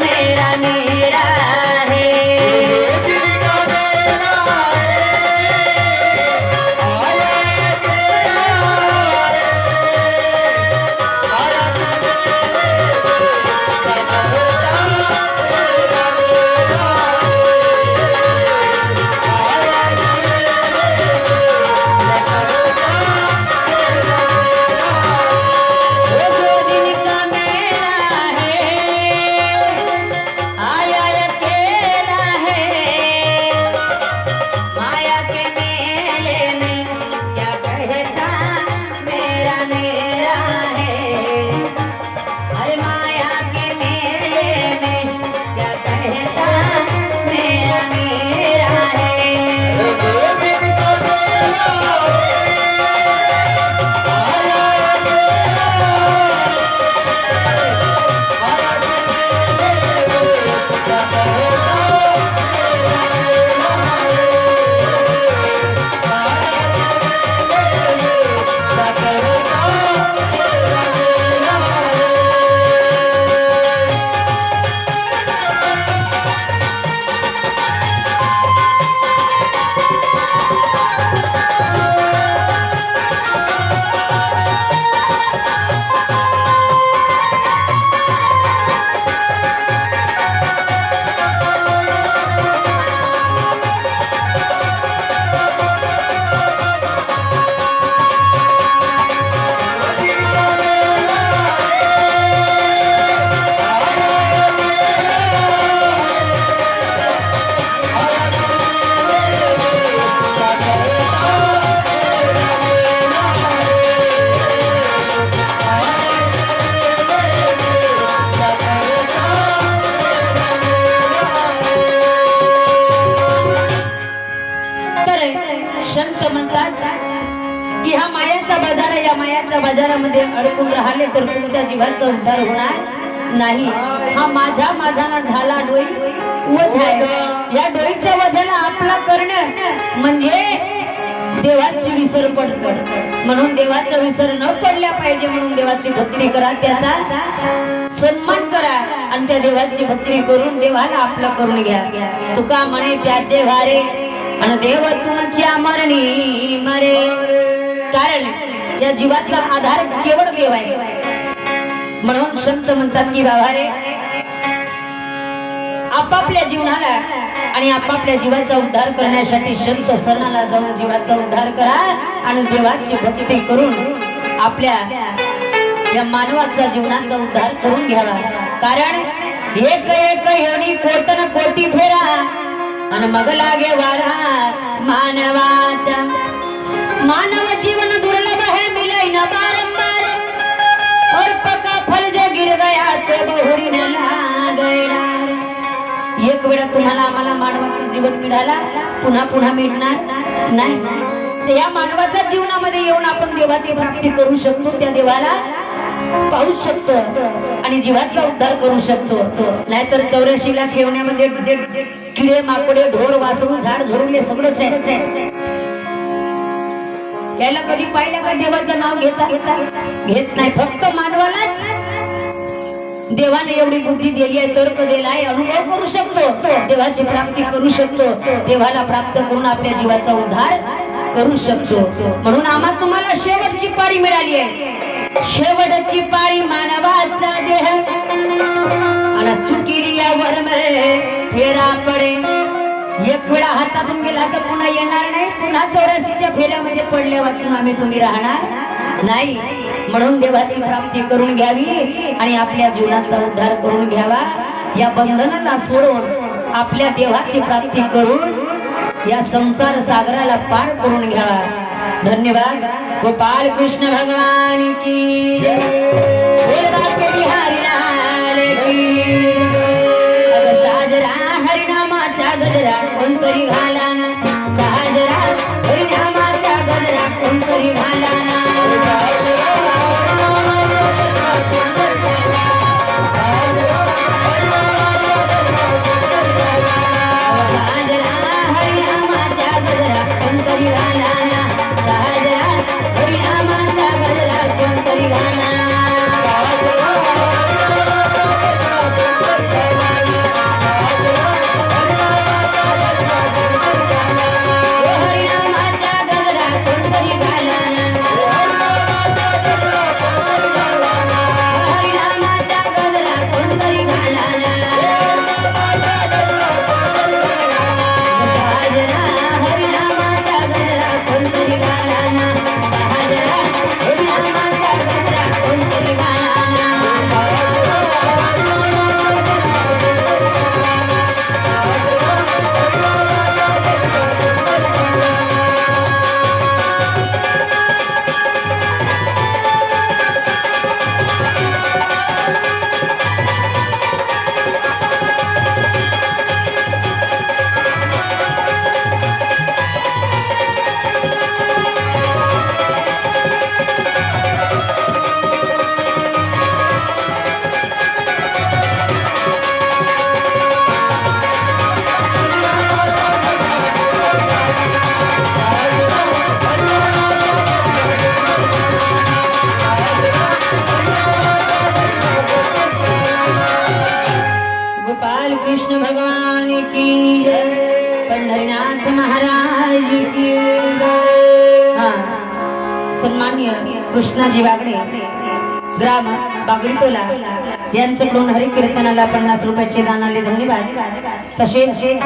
मेरा मेरा है। संत म्हणतात की हा मायाचा बाजार आहे, या मायाच्या बाजारामध्ये अडकून राहिले तर तुमच्या जीवाचा उद्धार होणार नाही। हा माझा माझा झाला डोई वज आहे, या डोईच्या वजाला आपला करणं म्हणजे देवाची विसर पडतं। म्हणून देवाचा विसर न पडल्या पाहिजे म्हणून देवाची भक्ती करा, त्याचा सन्मान करा आणि त्या देवाची भक्ती करून देवाला आपला करून घ्या। तुका म्हणे त्याचे वारे आणि देव तुमच्या मरणी मरे, कारण या जीवाचा आधार केवळ देव आहे। म्हणून संत म्हणतात की बाबा रे, आपापल्या जीवनाला आणि आपापल्या जीवाचा उद्धार करण्यासाठी संत शरणाला जाऊन जीवाचा उद्धार करा आणि देवाची भक्ती करून आपल्या या मानवाचा जीवनाचा उद्धार करून घ्यावा। कारण एक एक योनी कोटन कोटी फेरा आणि मग लागे वारा मानवाचा। मानव जीवन दुर्लभ है मिले न बारंबार, और पका फल जो गिर गया तो बहुरी न लागणार। एक वेळा तुम्हाला आम्हाला मानवाचं जीवन मिळाला, पुन्हा पुन्हा मिळणार नाही। तर या मानवाच्या जीवनामध्ये येऊन आपण देवाची प्राप्ती करू शकतो, त्या देवाला पाहू शकतो आणि जीवाचा उद्धार करू शकतो। नाहीतर 84 लाख ठेवण्यामध्ये किडे माकोडे ढोर वासरू झाड झुरले सगळंच आहे। याला कधी पाहिलं का देवाचं नाव घेत नाही। फक्त मानवालाच देवाने एवढी बुद्धी दिली आहे, तर्क दिलाय, अनुभव करू शकतो, देवाची प्राप्ती करू शकतो, देवाला प्राप्त करून आपल्या जीवाचा उद्धार करू शकतो। म्हणून आम्हा तुम्हाला शेवटची पाळी मिळाली आहे, शेवटची पाळी मानवाचा देह आणि चुकिरियावर फेरा पडे। एक वेळा हातातून गेला तर पुन्हा येणार नाही, पुन्हा 84च्या फेऱ्यामध्ये पडल्या वाचून आम्ही तुम्ही राहणार नाही। म्हणून देवाची प्राप्ती करून घ्यावी आणि आपल्या जीवनाचा उद्धार करून घ्यावा। या बंधनाला सोडून आपल्या देवाची प्राप्ती करून या संसार सागराला पार करून घ्यावा। धन्यवाद। गोपाल कृष्ण भगवान की जय, बिहारी लाल की। अब साजरा हरिनामाचा गजरा कोणतरी घालाना, साजरा हरिनामाचा गजरा कोणतरी घालाना। Hare Rama गोपाल कृष्ण भगवान की जय, पंढरीनाथ महाराज की जय। हा, सन्माननीय कृष्णाजी वागडे, ग्राम बागडीटोला यांच्याकडून हरिकीर्तनाला 50 रुपयाचे दान आले, धन्यवाद। तसेच